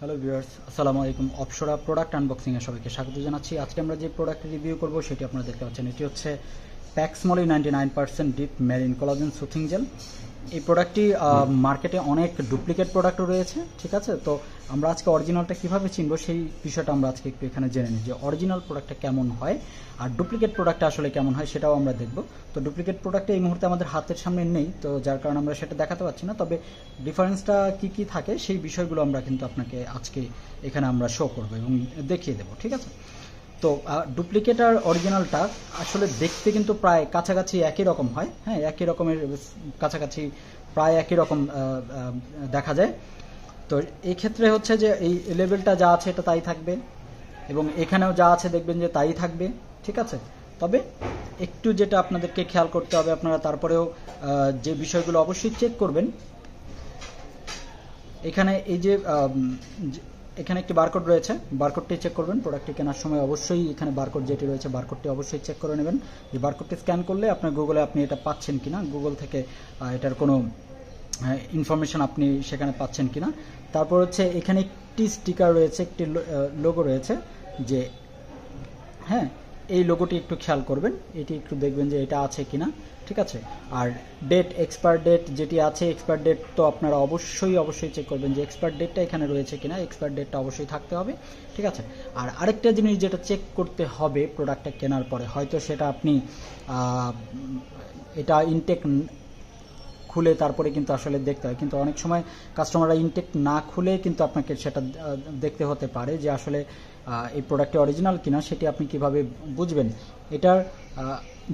Hello viewers, আসসালামু আলাইকুম। Apsara product unboxing এ সবাইকে স্বাগত জানাচ্ছি। আজকে আমরা যে প্রোডাক্ট রিভিউ করব সেটি আপনারা দেখতে পাচ্ছেন। এটি হচ্ছে Pax Moly 99% deep marine collagen soothing gel. এই প্রোডাক্টটি মার্কেটে অনেক ডুপ্লিকেট প্রোডাক্টও রয়েছে, ঠিক আছে। তো আমরা আজকে অরিজিনালটা কিভাবে চিনব সেই বিষয়টা আমরা আজকে একটু এখানে জেনে নিই যে অরিজিনাল প্রোডাক্টটা কেমন হয় আর ডুপ্লিকেট প্রোডাক্টটা আসলে কেমন হয় সেটাও আমরা দেখব। তো ডুপ্লিকেট প্রোডাক্টটা এই মুহূর্তে আমাদের হাতের সামনে নেই, তো যার কারণে আমরা সেটা দেখাতে পারছি না, তবে ডিফারেন্সটা কি কি থাকে সেই বিষয়গুলো আমরা কিন্তু আপনাকে আজকে এখানে আমরা শো করব এবং দেখিয়ে দেবো, ঠিক আছে। তো ডুপ্লিকেট আর অরিজিনালটা আসলে দেখতে কিন্তু প্রায় কাছাকাছি একই রকম হয়, হ্যাঁ, একই রকমের কাছাকাছি প্রায় একই রকম দেখা যায়। তো এই ক্ষেত্রে হচ্ছে যে এই লেভেলটা যা আছে এটা তাই থাকবে এবং এখানেও যা আছে দেখবেন যে তাই থাকবে, ঠিক আছে। তবে একটু যেটা আপনাদেরকে খেয়াল করতে হবে, আপনারা তারপরেও যে বিষয়গুলো অবশ্যই চেক করবেন, এখানে এই যে এখানে একটি বারকোড রয়েছে, বারকোডটি চেক করবেন। প্রোডাক্টটি কেনার সময় অবশ্যই এখানে বারকোড যেটি রয়েছে বারকোডটি অবশ্যই চেক করে নেবেন যে বারকোডটি স্ক্যান করলে আপনার গুগলে আপনি এটা পাচ্ছেন কিনা, গুগল থেকে এটার কোনো ইনফরমেশন আপনি সেখানে পাচ্ছেন কিনা। তারপর হচ্ছে এখানে একটি স্টিকার রয়েছে, একটি লোগো রয়েছে, যে হ্যাঁ এই লোগোটি একটু খেয়াল করবেন, এটি একটু দেখবেন যে এটা আছে কিনা, ঠিক আছে। আর ডেট, এক্সপায়ার ডেট যেটি আছে, এক্সপায়ার ডেট তো আপনারা অবশ্যই চেক করবেন যে এক্সপায়ার ডেটটা এখানে রয়েছে কিনা, এক্সপায়ার ডেটটা অবশ্যই থাকতে হবে, ঠিক আছে। আর আরেকটা জিনিস যেটা চেক করতে হবে প্রোডাক্টটা কেনার পরে, হয়তো সেটা আপনি এটা ইনটেক খুলে তারপরে কিন্তু আসলে দেখতে হয়, কিন্তু অনেক সময় কাস্টমাররা ইনটেক না খুলে কিন্তু আপনাকে সেটা দেখতে হতে পারে যে আসলে এই প্রোডাক্টটি অরিজিনাল কিনা। সেটি আপনি কিভাবে বুঝবেন? এটার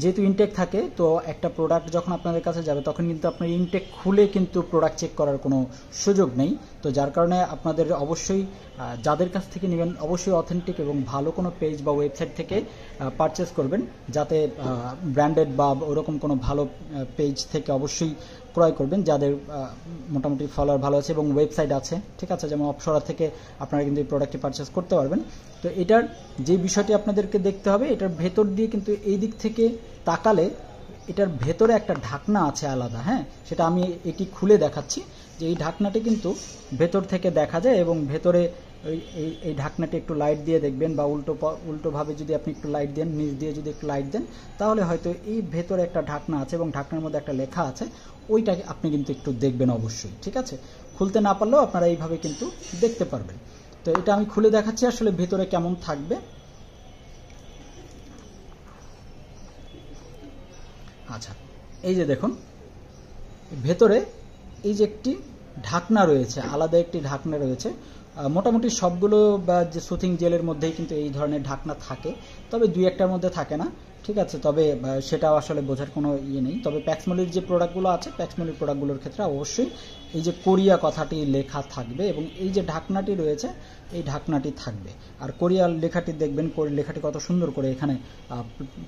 যেহেতু ইনটেক থাকে, তো একটা প্রোডাক্ট যখন আপনাদের কাছে যাবে তখন কিন্তু আপনার ইনটেক খুলে কিন্তু প্রোডাক্ট চেক করার কোনো সুযোগ নেই। তো যার কারণে আপনাদের অবশ্যই যাদের কাছ থেকে নেবেন অবশ্যই অথেন্টিক এবং ভালো কোনো পেজ বা ওয়েবসাইট থেকে পারচেস করবেন, যাতে ব্র্যান্ডেড বা ওরকম কোনো ভালো পেজ থেকে অবশ্যই ক্রয় করবেন যাদের মোটামুটি ফলোয়ার ভালো আছে এবং ওয়েবসাইট আছে, ঠিক আছে। যেমন অপসরা থেকে আপনারা কিন্তু এই প্রোডাক্টটি পারচেস করতে পারবেন। তো এটার যে বিষয়টি আপনাদেরকে দেখতে হবে, এটার ভেতর দিয়ে কিন্তু এই দিক থেকে তাকালে এটার ভেতরে একটা ঢাকনা আছে আলাদা, হ্যাঁ, সেটা আমি এটি খুলে দেখাচ্ছি যে এই ঢাকনাটি কিন্তু ভেতর থেকে দেখা যায় এবং ভেতরে এই ঢাকনাটি একটু লাইট দিয়ে দেখবেন বা উল্টোভাবে যদি আপনি একটু লাইট দেন, নিচ দিয়ে যদি একটু লাইট দেন, তাহলে হয়তো এই ভেতরে একটা ঢাকনা আছে এবং ঢাকনার মধ্যে একটা লেখা আছে, ওইটাকে আপনি কিন্তু একটু দেখবেন অবশ্যই, ঠিক আছে। খুলতে না পারলেও আপনারা এইভাবে কিন্তু দেখতে পারবেন। তো এটা আমি খুলে দেখাচ্ছি আসলে ভেতরে কেমন থাকবে। আচ্ছা, এই যে দেখুন ভেতরে এই যে একটি ঢাকনা রয়েছে, আলাদা একটি ঢাকনা রয়েছে। মোটামুটি সবগুলো বা যে সুথিং জেলের মধ্যেই কিন্তু এই ধরনের ঢাকনা থাকে, তবে দুই একটার মধ্যে থাকে না, ঠিক আছে। তবে সেটাও আসলে বোঝার কোনো ইয়ে নেই। তবে প্যাক্স মলির যে প্রোডাক্টগুলো আছে, প্যাক্স মলির প্রোডাক্টগুলোর ক্ষেত্রে অবশ্যই এই যে কোরিয়া কথাটি লেখা থাকবে এবং এই যে ঢাকনাটি রয়েছে এই ঢাকনাটি থাকবে। আর কোরিয়া লেখাটি দেখবেন, লেখাটি কত সুন্দর করে এখানে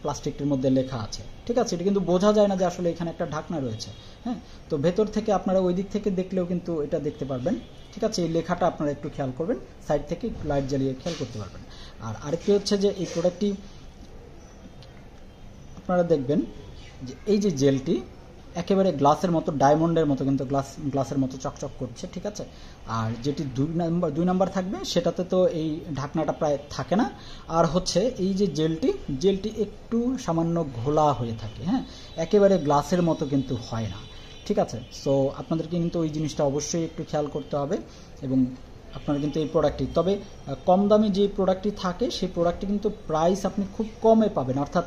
প্লাস্টিকটির মধ্যে লেখা আছে, ঠিক আছে। এটা কিন্তু বোঝা যায় না যে আসলে এখানে একটা ঢাকনা রয়েছে, হ্যাঁ। তো ভেতর থেকে আপনারা ওই দিক থেকে দেখলেও কিন্তু এটা দেখতে পারবেন, ঠিক আছে। এই লেখাটা আপনারা একটু খেয়াল করবেন, সাইড থেকে একটু লাইট জ্বালিয়ে খেয়াল করতে পারবেন। আর আরেকটি হচ্ছে যে এই প্রোডাক্টটি আপনারা দেখবেন যে এই যে জেলটি একেবারে গ্লাসের মতো, ডায়মন্ডের মতো কিন্তু গ্লাসের মতো চকচক করছে, ঠিক আছে। আর যেটি দুই নাম্বার থাকবে সেটাতে তো এই ঢাকনাটা প্রায় থাকে না। আর হচ্ছে এই যে জেলটি একটু সামান্য ঘোলা হয়ে থাকে, হ্যাঁ, একেবারে গ্লাসের মতো কিন্তু হয় না, ঠিক আছে। সো আপনাদেরকে কিন্তু ওই জিনিসটা অবশ্যই একটু খেয়াল করতে হবে এবং আপনারা কিন্তু এই প্রোডাক্টটি, তবে কম দামি যে প্রোডাক্টটি থাকে সেই প্রোডাক্টটি কিন্তু প্রাইস আপনি খুব কমে পাবেন, অর্থাৎ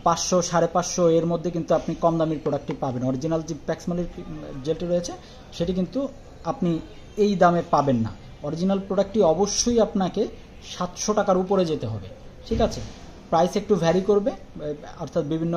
500 550 এর মধ্যে কিন্তু আপনি কম দামের প্রোডাক্টটি পাবেন। অরিজিনাল যে প্যাক্স মলির জেলটি রয়েছে সেটি কিন্তু আপনি এই দামে পাবেন না। অরিজিনাল প্রোডাক্টটি অবশ্যই আপনাকে 700 টাকার উপরে যেতে হবে, ঠিক আছে। প্রাইস একটু ভ্যারি করবে, অর্থাৎ বিভিন্ন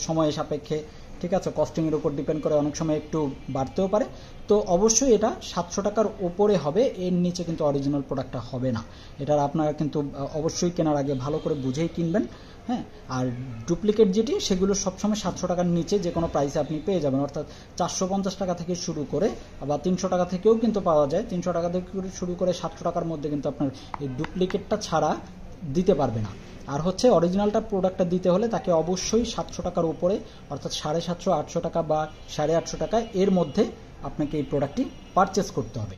সময় সাপেক্ষে, ঠিক আছে, কস্টিংয়ের উপর ডিপেন্ড করে, অনেক সময় একটু বাড়তেও পারে। তো অবশ্যই এটা 700 টাকার উপরে হবে, এর নিচে কিন্তু অরিজিনাল প্রোডাক্টটা হবে না। এটার আপনারা কিন্তু অবশ্যই কেনার আগে ভালো করে বুঝেই কিনবেন, হ্যাঁ। আর ডুপ্লিকেট যেটি সেগুলো সবসময় 700 টাকার নিচে যে কোনো প্রাইসে আপনি পেয়ে যাবেন, অর্থাৎ 450 টাকা থেকে শুরু করে আবার 300 টাকা থেকেও কিন্তু পাওয়া যায়। 300 টাকা থেকে শুরু করে 700 টাকার মধ্যে কিন্তু আপনার এই ডুপ্লিকেটটা ছাড়া দিতে পারবে না। আর হচ্ছে অরিজিনালটা প্রোডাক্টটা দিতে হলে তাকে অবশ্যই 700 টাকার উপরে, অর্থাৎ 750 800 টাকা বা 850 টাকা এর মধ্যে আপনাকে এই প্রোডাক্টটি পারচেস করতে হবে।